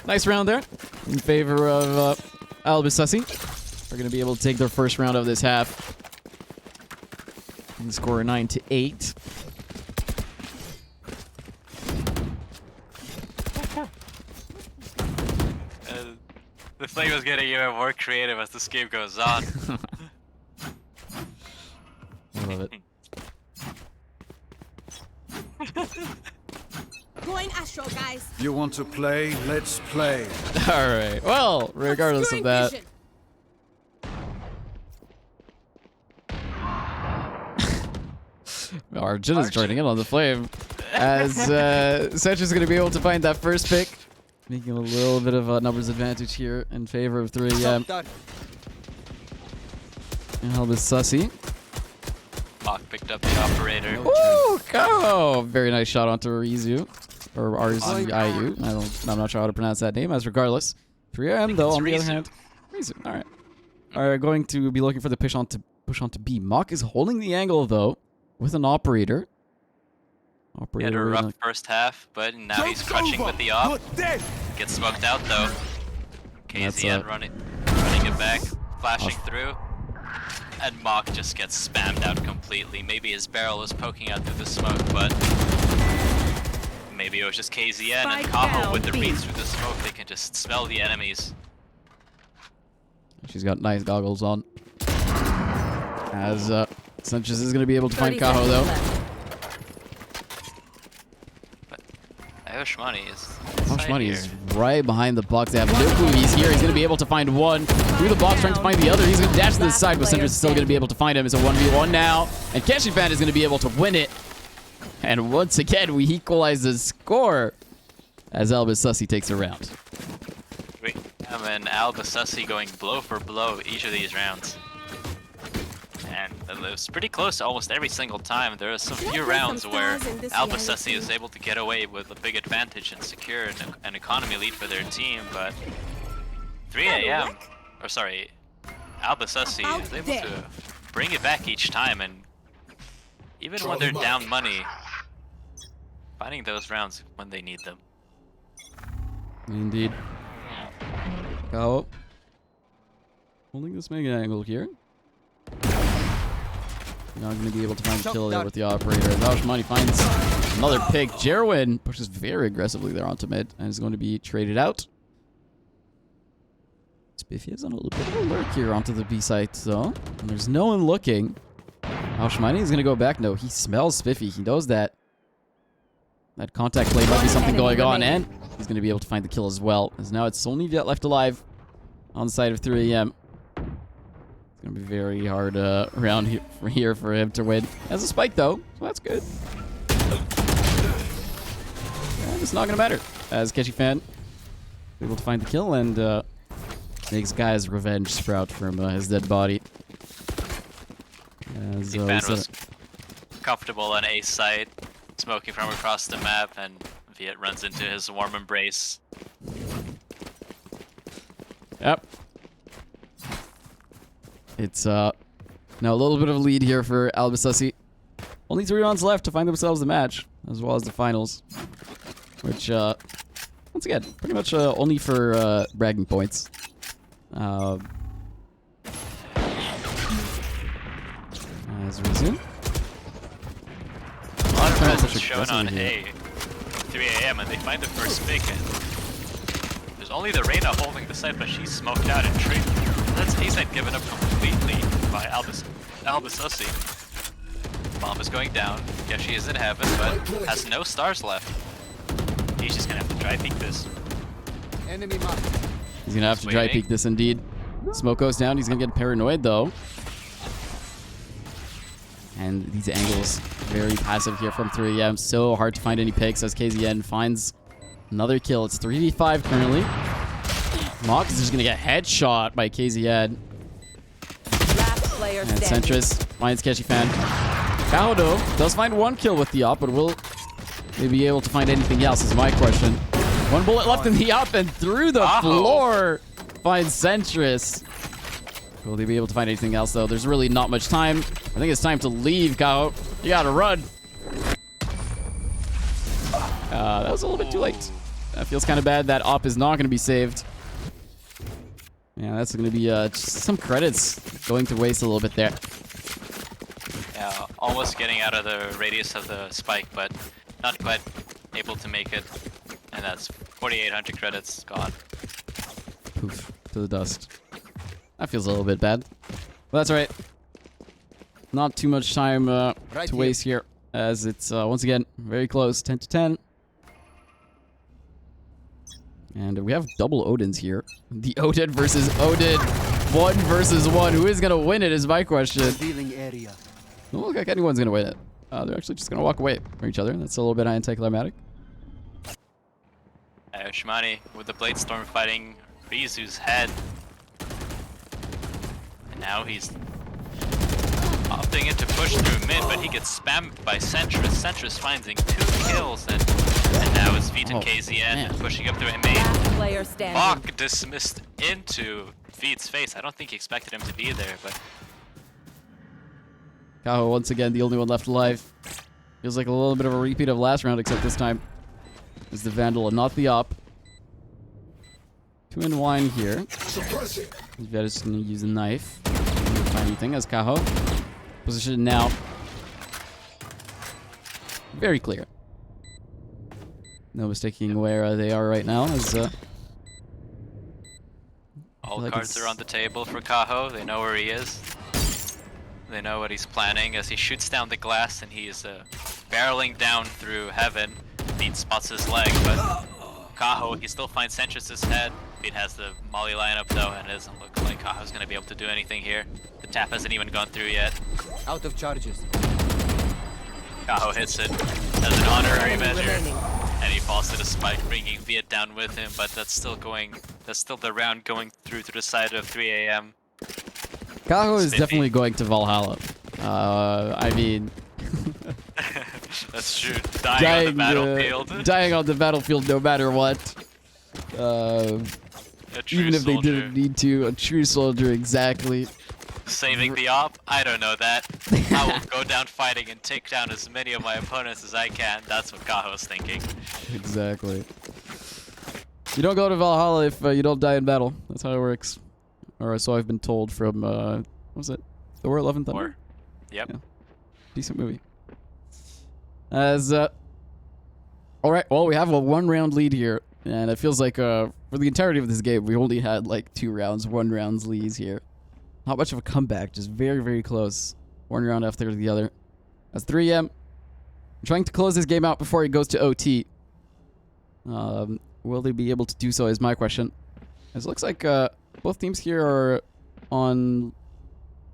[SPEAKER 2] Nice round there in favor of Sussy. They're going to be able to take their first round of this half and score 9-8.
[SPEAKER 1] The flame is getting even more creative as this game goes on.
[SPEAKER 2] I love it.
[SPEAKER 6] Going Astro, guys.
[SPEAKER 5] You want to play? Let's play.
[SPEAKER 2] All right. Well, regardless of
[SPEAKER 6] Obscuring
[SPEAKER 2] that,
[SPEAKER 6] vision.
[SPEAKER 2] Arjun is joining in on the flame as Setch is going to be able to find that first pick, making a little bit of a numbers advantage here in favor of 3M.
[SPEAKER 4] Done.
[SPEAKER 2] And Albus Sussy.
[SPEAKER 1] Mock picked up the operator.
[SPEAKER 2] Ooh, go! Very nice shot onto Rizu. Or RZIU. I'm not sure how to pronounce that name, as regardless. 3M, though,
[SPEAKER 1] it's
[SPEAKER 2] on the other
[SPEAKER 1] Rizu.
[SPEAKER 2] hand. Rizu, alright. Are going to be looking for the push on to B. Mock is holding the angle, though, with an operator.
[SPEAKER 1] He had a rough first half, but now he's crunching with the op. Gets smoked out, though. KZN running it back, flashing through. And Mock just gets spammed out completely. Maybe his barrel was poking out through the smoke, but maybe it was just KZN and
[SPEAKER 3] Spike
[SPEAKER 1] Kaho
[SPEAKER 3] down,
[SPEAKER 1] with the
[SPEAKER 3] B.
[SPEAKER 1] reads through the smoke. They can just smell the enemies.
[SPEAKER 2] She's got nice goggles on. As Sanchez is going to be able to find
[SPEAKER 3] 30
[SPEAKER 2] Kaho,
[SPEAKER 3] seconds
[SPEAKER 2] though.
[SPEAKER 3] left.
[SPEAKER 1] Aushmani is
[SPEAKER 2] Aushmani is right behind the box. They have no clue he's here. He's going to be able to find one through the box, trying to find the other. He's going to dash to the side, but Sanchez is still going to be able to find him. It's a 1v1 now. And Keshifan is going to be able to win it. And once again, we equalize the score as Albus Sussy takes a round.
[SPEAKER 1] And Albus Sussy going blow for blow each of these rounds. And it was pretty close almost every single time. There are some few rounds where Albus Sussy is able to get away with a big advantage and secure an economy lead for their team, but 3AM, or sorry, Albus Sussy is able to bring it back each time, and even when they're down money, finding those rounds when they need them.
[SPEAKER 2] Indeed. Kaho holding this mega angle here. Not going to be able to find the kill there with the operator. Aushmani finds another pick. Jerwin pushes very aggressively there onto mid and is going to be traded out. Spiffy is on a little bit of a lurk here onto the B site, though. And there's no one looking. Aushmani is going to go back. No, he smells Spiffy. He knows that that contact play might be something going on, and he's going to be able to find the kill as well. As now it's only Viet left alive on the side of 3AM. It's going to be very hard around here for him to win. Has a spike, though, so that's good. And it's not going to matter, as Keshifan able to find the kill and makes Guy's revenge sprout from his dead body. As
[SPEAKER 1] Keshifan was comfortable on A site, smoking from across the map, and Viet runs into his warm embrace.
[SPEAKER 2] Yep. It's now a little bit of a lead here for Albus Sussy. Only 3 rounds left to find themselves the match, as well as the finals, which once again, pretty much only for bragging points. As we resume.
[SPEAKER 1] A lot of
[SPEAKER 2] Trying to
[SPEAKER 1] presence
[SPEAKER 2] push
[SPEAKER 1] showing on
[SPEAKER 2] aggressively
[SPEAKER 1] A. 3 a.m. and they find the first pick. And there's only the Reyna holding the site, but she's smoked out in tree. That's A-side given up completely by Sussy. Bomb is going down. Yeah, she is in heaven, but has no stars left. He's just gonna have to dry peek this.
[SPEAKER 4] Enemy mark.
[SPEAKER 2] He's gonna have to dry peek this indeed. Smoke goes down. He's gonna get paranoid though. And these angles, very passive here from 3AM. So hard to find any picks as KZN finds another kill. It's 3v5 currently. Mock is just gonna get headshot by KZN.
[SPEAKER 3] Last player
[SPEAKER 2] And
[SPEAKER 3] standing.
[SPEAKER 2] Centrist finds Keshi Fan. Kaudo does find one kill with the op, but will they be able to find anything else is my question. One bullet left in the op and through the floor finds Centrist. Will they be able to find anything else though? There's really not much time. I think it's time to leave, Kao. You gotta run. That was a little bit too late. That feels kind of bad. That op is not gonna be saved. Yeah, that's gonna be just some credits going to waste a little bit there.
[SPEAKER 1] Yeah, almost getting out of the radius of the spike, but not quite able to make it. And that's 4,800 credits gone.
[SPEAKER 2] Poof, to the dust. That feels a little bit bad. But that's alright. Not too much time to waste here, as it's once again very close, 10 to 10. And we have double Odins here. The Odin versus Odin. 1 versus 1. Who is going to win it is my question.
[SPEAKER 4] Revealing area.
[SPEAKER 2] Don't look like anyone's going to win it. They're actually just going to walk away from each other. That's a little bit anticlimactic.
[SPEAKER 1] Shimani with the Blade Storm fighting Rizu's head. And now he's opting in to push through mid, but he gets spammed by Centrist. Centrist finding 2 kills, and now it's Veet and KZN pushing up through him.
[SPEAKER 3] Last player standing.
[SPEAKER 1] Bach dismissed into Veet's face. I don't think he expected him to be there, but
[SPEAKER 2] Kaho once again the only one left alive. Feels like a little bit of a repeat of last round, except this time is the Vandal and not the op. 2 in wine here. Vet is going to use a knife. Doesn't find anything as Kaho. Position now. Very clear. No mistaking where they are right now. As,
[SPEAKER 1] all
[SPEAKER 2] like
[SPEAKER 1] cards are on the table for Kaho. They know where he is. They know what he's planning as he shoots down the glass and he is barreling down through heaven. Beat spots his leg, but Kaho, he still finds Centrist's head. Beat has the Molly lineup though, and it doesn't look like Kaho's going to be able to do anything here. The tap hasn't even gone through yet.
[SPEAKER 4] Out of charges.
[SPEAKER 1] Kaho hits it as an honorary measure, and he falls to the spike, bringing Viet down with him, but that's still the round going through to the side of 3 a.m.
[SPEAKER 2] Kaho is definitely going to Valhalla. I mean...
[SPEAKER 1] That's true. Dying on the battlefield.
[SPEAKER 2] Dying on the battlefield no matter what. Even if they didn't need to. A true soldier, exactly.
[SPEAKER 1] Saving the op? I don't know that. I will go down fighting and take down as many of my opponents as I can. That's what Kaho's thinking.
[SPEAKER 2] Exactly. You don't go to Valhalla if you don't die in battle. That's how it works. Or so I've been told from, what was it? Thor: Love and Thunder?
[SPEAKER 1] Yep.
[SPEAKER 2] Yeah. Decent movie. As, alright, well, we have a 1-round lead here. And it feels like, for the entirety of this game, we only had, like, 2 rounds, 1 rounds leads here. Not much of a comeback, just very, very close. 1 round after the other. That's 3M. Trying to close this game out before it goes to OT. Will they be able to do so is my question. It looks like, both teams here are on...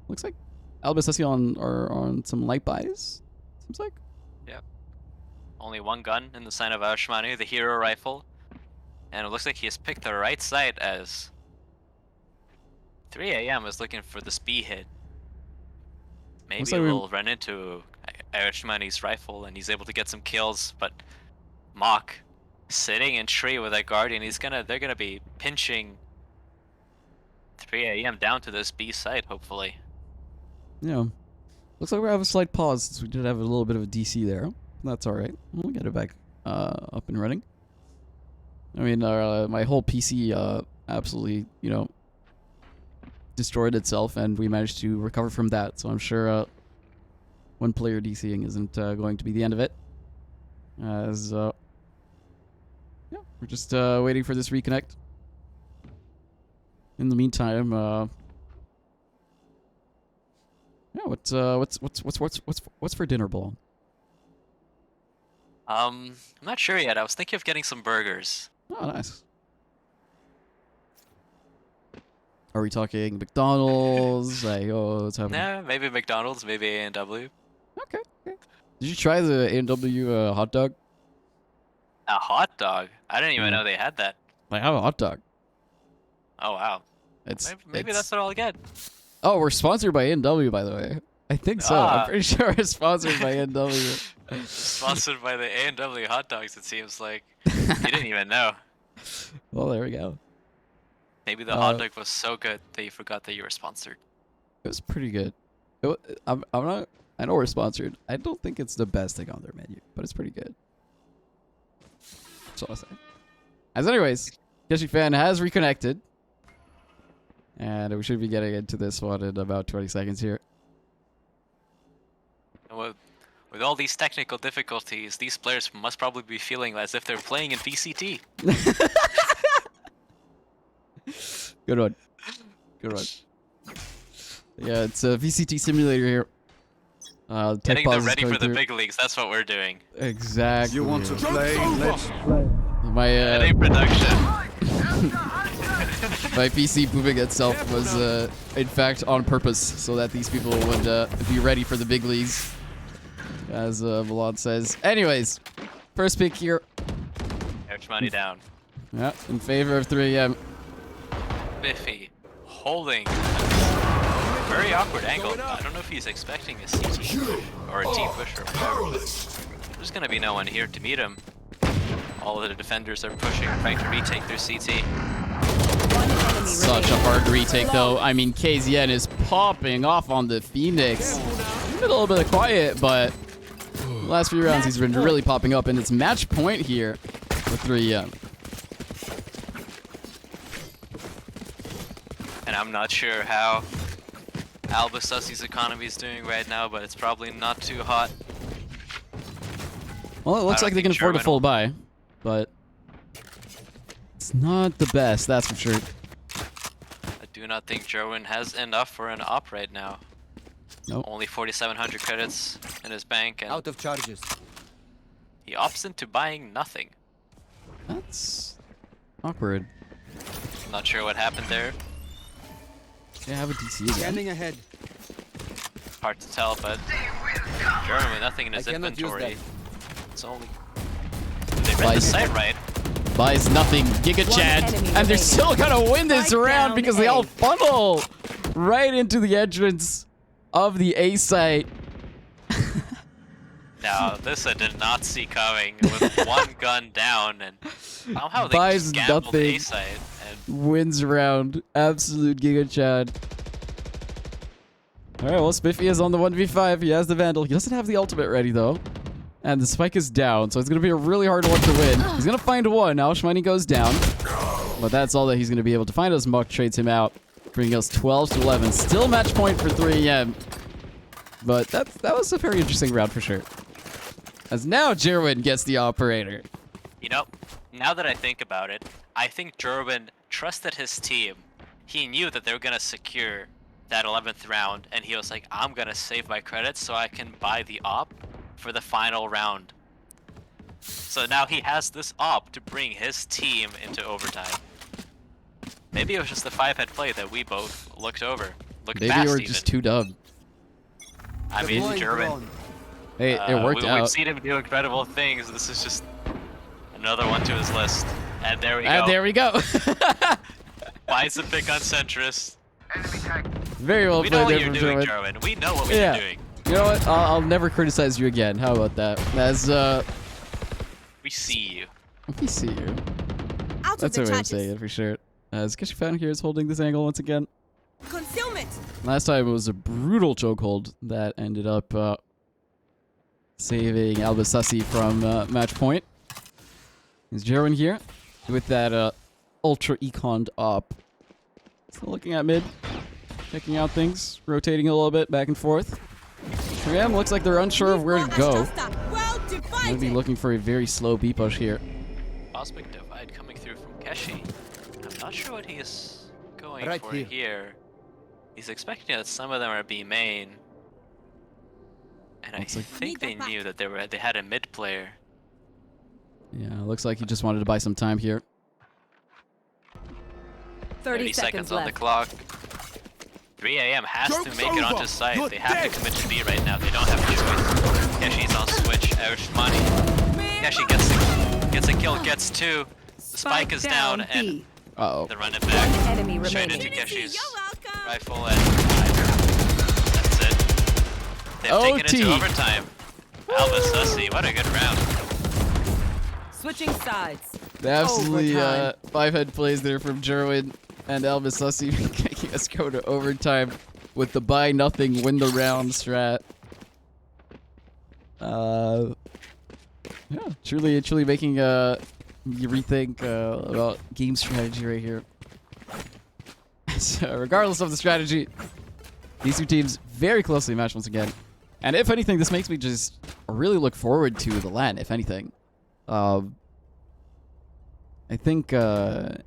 [SPEAKER 2] Looks like Sussy are on some light buys, seems like.
[SPEAKER 1] Yep. Only 1 gun in the sign of Ashmani, the hero rifle. And it looks like he has picked the right side as 3 a.m. is looking for the speed hit. Maybe
[SPEAKER 2] like
[SPEAKER 1] we'll run into Ashmani's rifle and he's able to get some kills, but Mock sitting in tree with that guardian, they're gonna be pinching 3 a.m. down to this B site, hopefully.
[SPEAKER 2] Yeah. Looks like we have a slight pause since we did have a little bit of a DC there. That's alright. We'll get it back up and running. I mean, my whole PC absolutely, you know, destroyed itself, and we managed to recover from that. So I'm sure one player DCing isn't going to be the end of it. As yeah, we're just waiting for this reconnect. In the meantime, yeah, what's for dinner, Ball?
[SPEAKER 1] I'm not sure yet. I was thinking of getting some burgers.
[SPEAKER 2] Oh, nice. Are we talking McDonald's? Like, oh, what's happening?
[SPEAKER 1] Nah, maybe McDonald's, maybe A&W.
[SPEAKER 2] Okay. Did you try the A&W hot dog?
[SPEAKER 1] A hot dog? I didn't even know they had that.
[SPEAKER 2] I have a hot dog.
[SPEAKER 1] Oh wow. Maybe that's what I'll get.
[SPEAKER 2] Oh, we're sponsored by A&W, by the way. I think so. I'm pretty sure we're sponsored by A&W.
[SPEAKER 1] Sponsored by the A&W hot dogs, it seems like. You didn't even know.
[SPEAKER 2] Well, there we go.
[SPEAKER 1] Maybe the hot dog was so good that you forgot that you were sponsored.
[SPEAKER 2] It was pretty good. I'm not. I know we're sponsored. I don't think it's the best thing on their menu, but it's pretty good. That's all I'll say. As anyways, Keshi Fan has reconnected. And we should be getting into this one in about 20 seconds here.
[SPEAKER 1] With all these technical difficulties, these players must probably be feeling as if they're playing in VCT.
[SPEAKER 2] Good one. Good one. Yeah, it's a VCT simulator here.
[SPEAKER 1] Getting them ready for the big leagues, that's what we're doing.
[SPEAKER 2] Exactly.
[SPEAKER 5] You want to play? Let's play.
[SPEAKER 2] My
[SPEAKER 1] production.
[SPEAKER 2] my PC pooping itself was in fact on purpose so that these people would be ready for the big leagues, as Milan says. Anyways, first pick here.
[SPEAKER 1] Ouch, money down.
[SPEAKER 2] Yeah, in favor of 3AM.
[SPEAKER 1] Biffy holding very awkward angle. I don't know if he's expecting a CT or a T push or whatever. There's gonna be no one here to meet him. All of the defenders are pushing, trying to retake their CT.
[SPEAKER 2] Such a hard retake, though. I mean, KZN is popping off on the Phoenix. A little bit of quiet, but the last few rounds he's been really popping up, and it's match point here with 3AM.
[SPEAKER 1] And I'm not sure how Sussy's economy is doing right now, but it's probably not too hot.
[SPEAKER 2] Well, it looks like they can afford a full buy, but it's not the best, that's for sure.
[SPEAKER 1] I do not think Jerwin has enough for an op right now.
[SPEAKER 2] Nope.
[SPEAKER 1] Only 4,700 credits in his bank, and
[SPEAKER 4] Out of charges.
[SPEAKER 1] he opts into buying nothing.
[SPEAKER 2] That's awkward.
[SPEAKER 1] Not sure what happened there.
[SPEAKER 2] Yeah, have a DC again.
[SPEAKER 4] Scanning ahead.
[SPEAKER 1] Hard to tell, but Jerwin with nothing in his
[SPEAKER 4] I cannot use
[SPEAKER 1] inventory.
[SPEAKER 4] that.
[SPEAKER 1] It's only... They read the site right.
[SPEAKER 2] Buys nothing. Giga Chad. And they're still gonna win this round because they all funnel right into the entrance of the A site.
[SPEAKER 1] Now, this I did not see coming with one gun down, and somehow they
[SPEAKER 2] Buys
[SPEAKER 1] just gambled
[SPEAKER 2] nothing.
[SPEAKER 1] A site and
[SPEAKER 2] Wins round. Absolute Giga Chad. Alright, well, Spiffy is on the 1v5. He has the Vandal. He doesn't have the ultimate ready, though. And the spike is down, so it's going to be a really hard one to win. He's going to find one. Now Shmoney goes down. But that's all that he's going to be able to find as Muck trades him out, bringing us 12-11. Still match point for 3AM. But that was a very interesting round for sure. As now Jerwin gets the operator.
[SPEAKER 1] you know, now that I think about it, I think Jerwin trusted his team. He knew that they were gonna secure that 11th round, and he was like, I'm gonna save my credits so I can buy the op for the final round. So now he has this op to bring his team into overtime. Maybe it was just the 5-head play that we both looked over. Looked
[SPEAKER 2] Maybe
[SPEAKER 1] past
[SPEAKER 2] you were
[SPEAKER 1] even.
[SPEAKER 2] just too dumb.
[SPEAKER 1] I mean,
[SPEAKER 4] Deploying
[SPEAKER 1] Jerwin.
[SPEAKER 4] drone.
[SPEAKER 2] Hey, it worked out.
[SPEAKER 1] We've seen him do incredible things. This is just another one to his list. And there we go.
[SPEAKER 2] And there we go.
[SPEAKER 1] Buys a pick on Centrist.
[SPEAKER 2] Very well
[SPEAKER 1] We
[SPEAKER 2] played
[SPEAKER 1] know what
[SPEAKER 2] there
[SPEAKER 1] you're
[SPEAKER 2] from
[SPEAKER 1] doing,
[SPEAKER 2] Jerwin.
[SPEAKER 1] Jarwin. We know what we're doing.
[SPEAKER 2] You know what? I'll never criticize you again. How about that? As
[SPEAKER 1] We see you.
[SPEAKER 2] we see you.
[SPEAKER 3] Out
[SPEAKER 2] That's
[SPEAKER 3] of
[SPEAKER 2] a
[SPEAKER 3] the
[SPEAKER 2] way of
[SPEAKER 3] charges.
[SPEAKER 2] saying it for sure. As Kishifan here is holding this angle once again.
[SPEAKER 3] Concealment.
[SPEAKER 2] Last time it was a brutal chokehold that ended up saving Sussy from match point. Is Jerwin here? with that ultra econ up. Still looking at mid, checking out things, rotating a little bit back and forth. 3M looks like they're unsure of where to go.
[SPEAKER 3] Well
[SPEAKER 2] They'll be looking for a very slow B push here.
[SPEAKER 1] Cosmic Divide coming through from Keshi. I'm not sure what he's going
[SPEAKER 4] Right
[SPEAKER 1] for
[SPEAKER 4] here.
[SPEAKER 1] here. He's expecting that some of them are B main. And I
[SPEAKER 2] Looks like-
[SPEAKER 1] think they knew that they had a mid player.
[SPEAKER 2] Yeah, looks like he just wanted to buy some time here.
[SPEAKER 3] 30
[SPEAKER 1] seconds
[SPEAKER 3] seconds
[SPEAKER 1] on the
[SPEAKER 3] left.
[SPEAKER 1] clock. 3 a.m. has to
[SPEAKER 5] Joke's
[SPEAKER 1] make it
[SPEAKER 5] over.
[SPEAKER 1] onto site.
[SPEAKER 5] You're
[SPEAKER 1] They have
[SPEAKER 5] dead.
[SPEAKER 1] to commit to B right now. They don't have a choice. Keshi's on switch. Money. Keshi gets a kill, gets two. The spike is down, and
[SPEAKER 2] Uh-oh.
[SPEAKER 1] the run it back.
[SPEAKER 3] Enemy
[SPEAKER 1] Straight
[SPEAKER 3] remaining.
[SPEAKER 1] into Keshi's
[SPEAKER 3] You're welcome.
[SPEAKER 1] rifle, and that's it. They've taken it to
[SPEAKER 2] OT.
[SPEAKER 1] overtime. Alva Sussy, what a good round.
[SPEAKER 3] Switching sides.
[SPEAKER 2] Absolutely
[SPEAKER 3] Overtime.
[SPEAKER 2] 5-head plays there from Jerwin and Elvis Sussy making us go to overtime with the buy nothing, win the round strat. Yeah, truly making you rethink about game strategy right here. So regardless of the strategy, these two teams very closely matched once again. And if anything, this makes me just really look forward to the LAN, if anything. I think a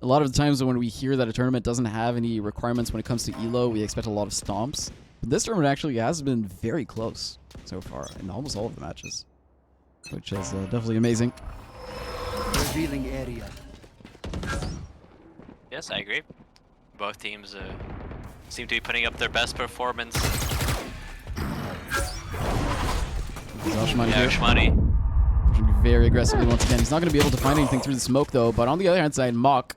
[SPEAKER 2] lot of the times when we hear that a tournament doesn't have any requirements when it comes to elo, we expect a lot of stomps. But this tournament actually has been very close so far in almost all of the matches, which is definitely amazing.
[SPEAKER 4] Revealing area.
[SPEAKER 1] Yes, I agree. Both teams seem to be putting up their best performance.
[SPEAKER 2] Zalshmani here.
[SPEAKER 1] Shmani.
[SPEAKER 2] Pushing very aggressively once again. He's not going to be able to find anything through the smoke though, but on the other hand side, Mock.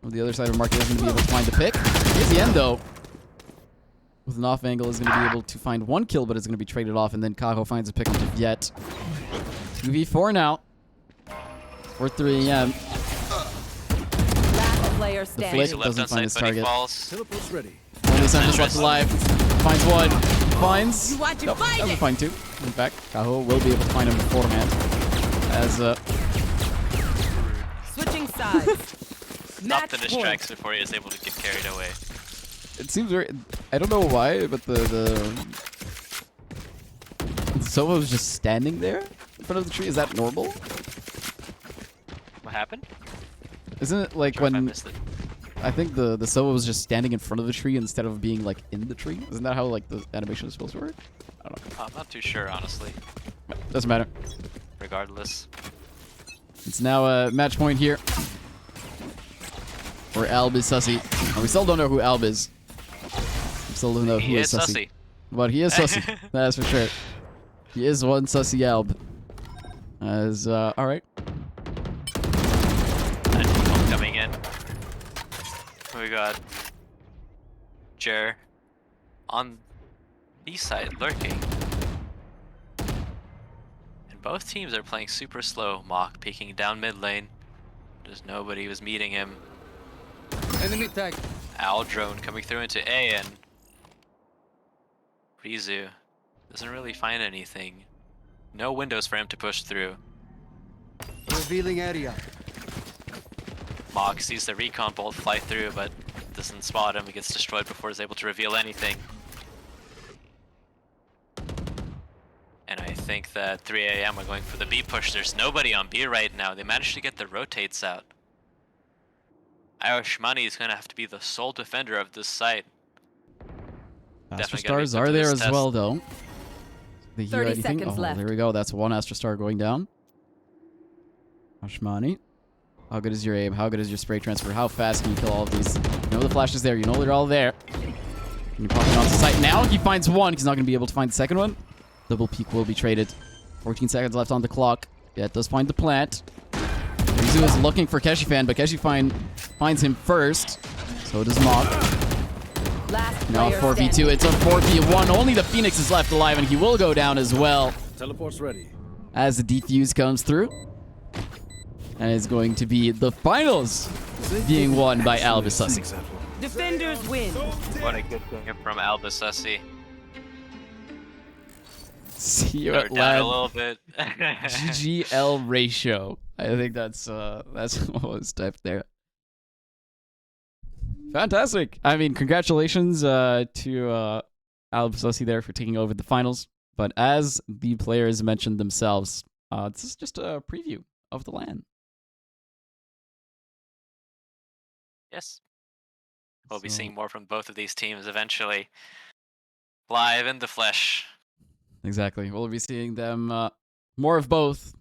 [SPEAKER 2] On the other side of Mark, he isn't going to be able to find the pick. Here's the end though. With an off angle, is going to be able to find one kill, but it's going to be traded off, and then Kaho finds a pick onto Viet. 2v4 now. For 3 a.m.
[SPEAKER 3] Last player
[SPEAKER 2] The
[SPEAKER 3] standing.
[SPEAKER 2] flick
[SPEAKER 1] He's left
[SPEAKER 2] doesn't
[SPEAKER 1] on
[SPEAKER 2] find his
[SPEAKER 1] site, but he
[SPEAKER 2] target.
[SPEAKER 1] falls.
[SPEAKER 5] Teleport's ready.
[SPEAKER 2] Only Sanchez left alive. Finds one. Finds.
[SPEAKER 3] You want to
[SPEAKER 2] Nope,
[SPEAKER 3] find
[SPEAKER 2] doesn't
[SPEAKER 3] it.
[SPEAKER 2] find two. In fact, Kaho will be able to find him beforehand. As
[SPEAKER 3] Switching sides.
[SPEAKER 1] Stop
[SPEAKER 3] Match
[SPEAKER 1] the
[SPEAKER 3] point.
[SPEAKER 1] distracts before he is able to get carried away.
[SPEAKER 2] it seems very. I don't know why, but the Sova was just standing there in front of the tree. Is that normal?
[SPEAKER 1] What happened?
[SPEAKER 2] Isn't it like
[SPEAKER 1] Sorry if I
[SPEAKER 2] when
[SPEAKER 1] missed it.
[SPEAKER 2] I think the Sova was just standing in front of the tree instead of being like in the tree? Isn't that how like the animation is supposed to work? I don't know.
[SPEAKER 1] I'm not too sure, honestly.
[SPEAKER 2] Doesn't matter.
[SPEAKER 1] Regardless.
[SPEAKER 2] It's now a match point here for Alb is Sussy. And we still don't know who Alb is. We still don't know who
[SPEAKER 1] He
[SPEAKER 2] is
[SPEAKER 1] is
[SPEAKER 2] Sussy.
[SPEAKER 1] Sussy.
[SPEAKER 2] But he is Sussy. That's for sure. He is one Sussy Alb. As, alright.
[SPEAKER 1] And people coming in. We got Jer on B side lurking. And both teams are playing super slow. Mock peeking down mid lane. Just nobody was meeting him.
[SPEAKER 4] Enemy tag.
[SPEAKER 1] Owl drone coming through into A, and Rizu doesn't really find anything. No windows for him to push through.
[SPEAKER 4] Revealing area.
[SPEAKER 1] Mock sees the recon bolt fly through, but doesn't spot him. He gets destroyed before he's able to reveal anything. And I think that 3 a.m. are going for the B push. There's nobody on B right now. They managed to get the rotates out. Shmani is going to have to be the sole defender of this site.
[SPEAKER 2] Astra
[SPEAKER 1] Definitely gotta be
[SPEAKER 2] Stars
[SPEAKER 1] put
[SPEAKER 2] are
[SPEAKER 1] to
[SPEAKER 2] there
[SPEAKER 1] this
[SPEAKER 2] as
[SPEAKER 1] test.
[SPEAKER 2] well, though. They hear
[SPEAKER 3] 30
[SPEAKER 2] anything?
[SPEAKER 3] seconds
[SPEAKER 2] Oh,
[SPEAKER 3] left.
[SPEAKER 2] there we go. That's one Astra Star going down. Ashmani. How good is your aim? How good is your spray transfer? How fast can you kill all of these? You know the flash is there. You know they're all there. And you're popping onto site. Now he finds one. He's not going to be able to find the second one. Double peak will be traded. 14 seconds left on the clock. Yeah, it does find the plant. Rizu is looking for Keshifan, but Keshifan finds him first. So does Mock.
[SPEAKER 3] Last
[SPEAKER 2] Now a
[SPEAKER 3] player
[SPEAKER 2] 4v2.
[SPEAKER 3] standing.
[SPEAKER 2] It's a 4v1. Only the Phoenix is left alive, and he will go down as well
[SPEAKER 5] Teleport's ready.
[SPEAKER 2] as the defuse comes through. And it's going to be the finals being won by Albus Sussy.
[SPEAKER 3] Defenders win.
[SPEAKER 1] What a good game from Albusessi.
[SPEAKER 2] See you
[SPEAKER 1] They're
[SPEAKER 2] at
[SPEAKER 1] down a
[SPEAKER 2] LAN.
[SPEAKER 1] little bit.
[SPEAKER 2] GGL ratio. I think that's what was typed there. Fantastic. I mean, congratulations to Sussy there for taking over the finals. But as the players mentioned themselves, this is just a preview of the LAN.
[SPEAKER 1] Yes. We'll be seeing more from both of these teams eventually. Live in the flesh.
[SPEAKER 2] Exactly. We'll be seeing them more of both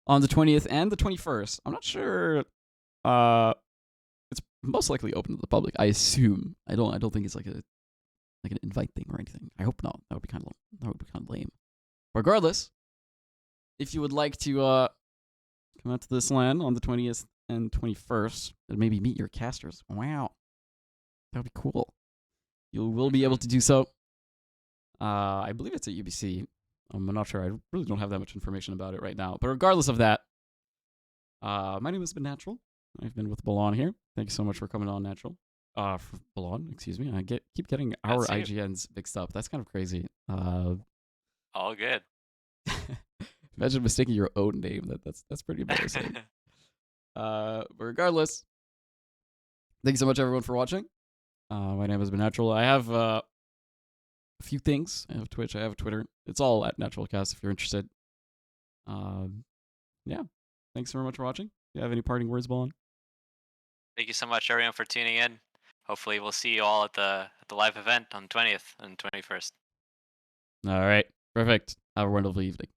[SPEAKER 2] on the 20th and the 21st. I'm not sure. It's most likely open to the public. I assume. I don't think it's like an invite thing or anything. I hope not. That would be kind of lame. Regardless, if you would like to come out to this LAN on the 20th and 21st and maybe meet your casters, wow, that would be cool. You will be able to do so. I believe it's at UBC. I'm not sure. I really don't have that much information about it right now. But regardless of that, my name has been Natural. I've been with Balon here. Thank you so much for coming on, Natural. For Balon, excuse me. I keep getting our IGNs mixed up. That's kind of crazy.
[SPEAKER 1] All good.
[SPEAKER 2] Imagine mistaking your own name. That's pretty embarrassing. But regardless, thank you so much, everyone, for watching. My name has been Natural. I have a few things. I have Twitch. I have Twitter. It's all at Naturalcast if you're interested. Yeah. Thanks very much for watching. Do you have any parting words, Balon?
[SPEAKER 1] Thank you so much, everyone, for tuning in. Hopefully, we'll see you all at the live event on 20th and 21st.
[SPEAKER 2] All right. Perfect. Have a wonderful evening.